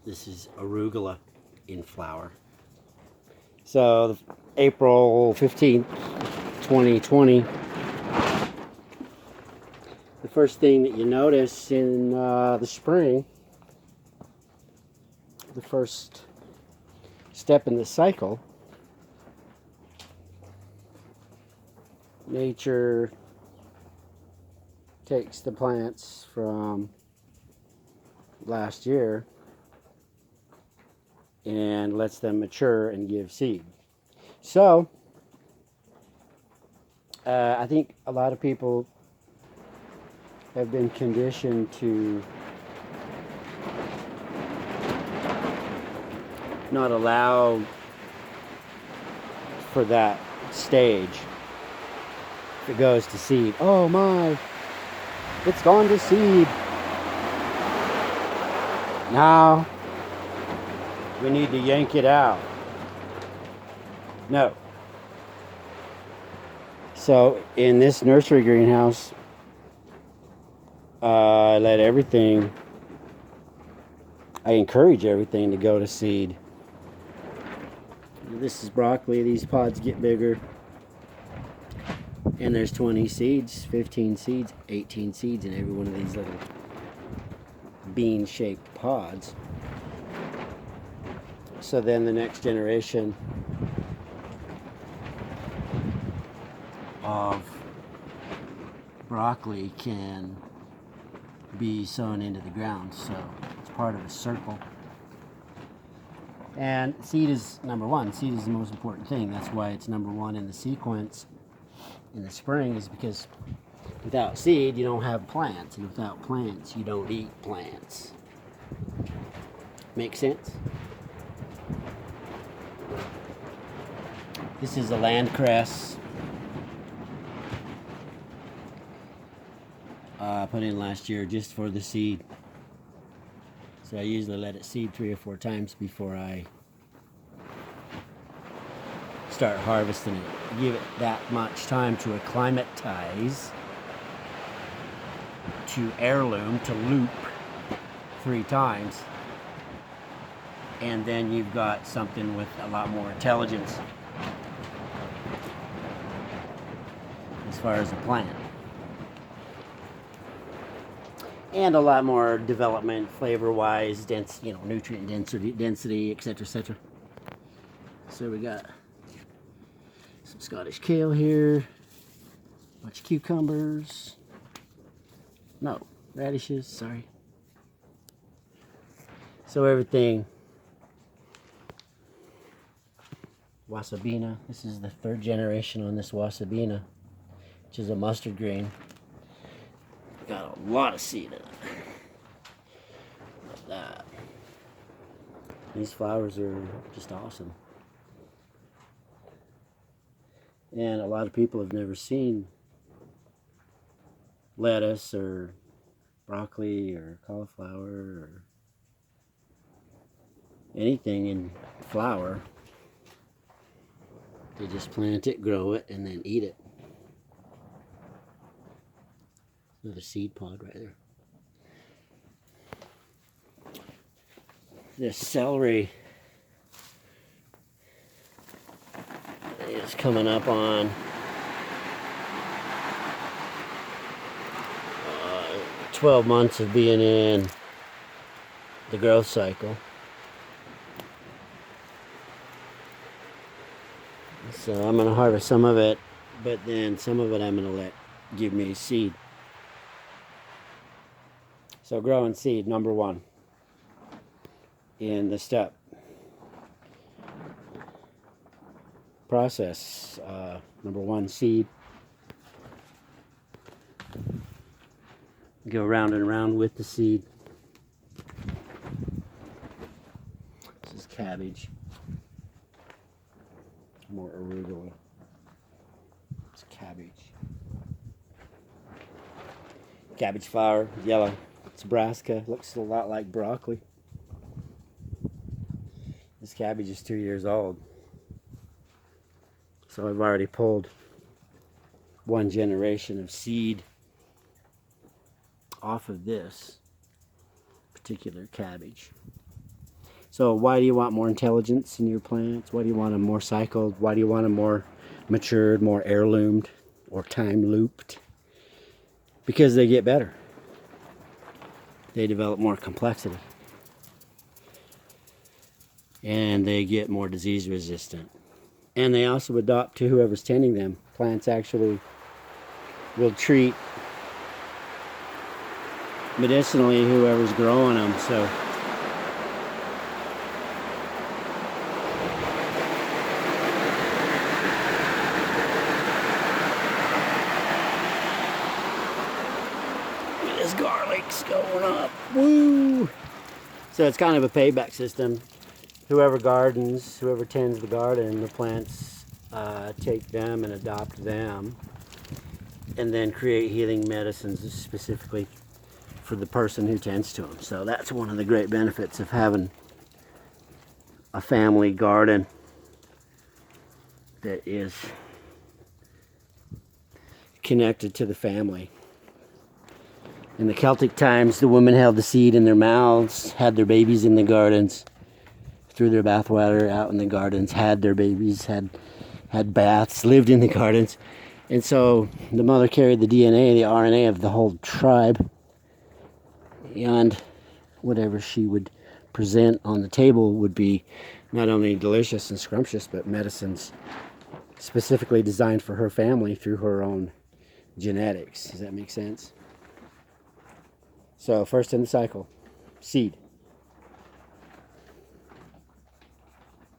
This is arugula in flower. So April 15th, 2020, the first thing that you notice in the spring, the first step in the cycle, nature takes the plants from last year and lets them mature and give seed. So I think a lot of people have been conditioned to not allow for that stage. If it goes to seed, oh my, it's gone to seed. Now we need to yank it out. No. So in this nursery greenhouse, I encourage everything to go to seed. This is broccoli. These pods get bigger. And there's 20 seeds, 15 seeds, 18 seeds in every one of these little bean-shaped pods. So then the next generation of broccoli can be sown into the ground. So it's part of a circle. And seed is number one. Seed is the most important thing. That's why it's number one in the sequence in the spring, is because without seed you don't have plants, and without plants you don't eat plants. Make sense? This is a land cress I put in last year just for the seed. So I usually let it seed 3 or 4 times before I start harvesting it. Give it that much time to acclimatize, to heirloom, to loop 3 times, and then you've got something with a lot more intelligence as far as a plant, and a lot more development flavor-wise, nutrient density, etc. So we got some Scottish kale here, a bunch of cucumbers, radishes, sorry. So everything, wasabina. This is the 3rd generation on this wasabina, which is a mustard green. Got a lot of seed in it. Look at that. These flowers are just awesome. And a lot of people have never seen lettuce or broccoli or cauliflower or anything in flower. They just plant it, grow it, and then eat it. Another seed pod right there. This celery is coming up on 12 months of being in the growth cycle. So I'm going to harvest some of it, but then some of it I'm going to let give me seed. So growing seed, number 1 in the step process. Number 1, seed. Go round and round with the seed. This is cabbage. More arugula. It's cabbage. Cabbage flower, yellow. It's Nebraska. Looks a lot like broccoli. This cabbage is 2 years old. So I've already pulled 1 generation of seed off of this particular cabbage. So why do you want more intelligence in your plants? Why do you want them more cycled? Why do you want them more matured, more heirloomed, or time looped? Because they get better. They develop more complexity. And they get more disease resistant. And they also adopt to whoever's tending them. Plants actually will treat medicinally whoever's growing them. So this garlic's going up. Woo! So it's kind of a payback system. Whoever gardens, whoever tends the garden, the plants take them and adopt them, and then create healing medicines specifically for the person who tends to them. So that's one of the great benefits of having a family garden that is connected to the family. In the Celtic times, the women held the seed in their mouths, had their babies in the gardens, threw their bathwater out in the gardens, had their babies, had baths, lived in the gardens. And so the mother carried the DNA, the RNA of the whole tribe, and whatever she would present on the table would be not only delicious and scrumptious, but medicines specifically designed for her family through her own genetics. Does that make sense? So first in the cycle, seed.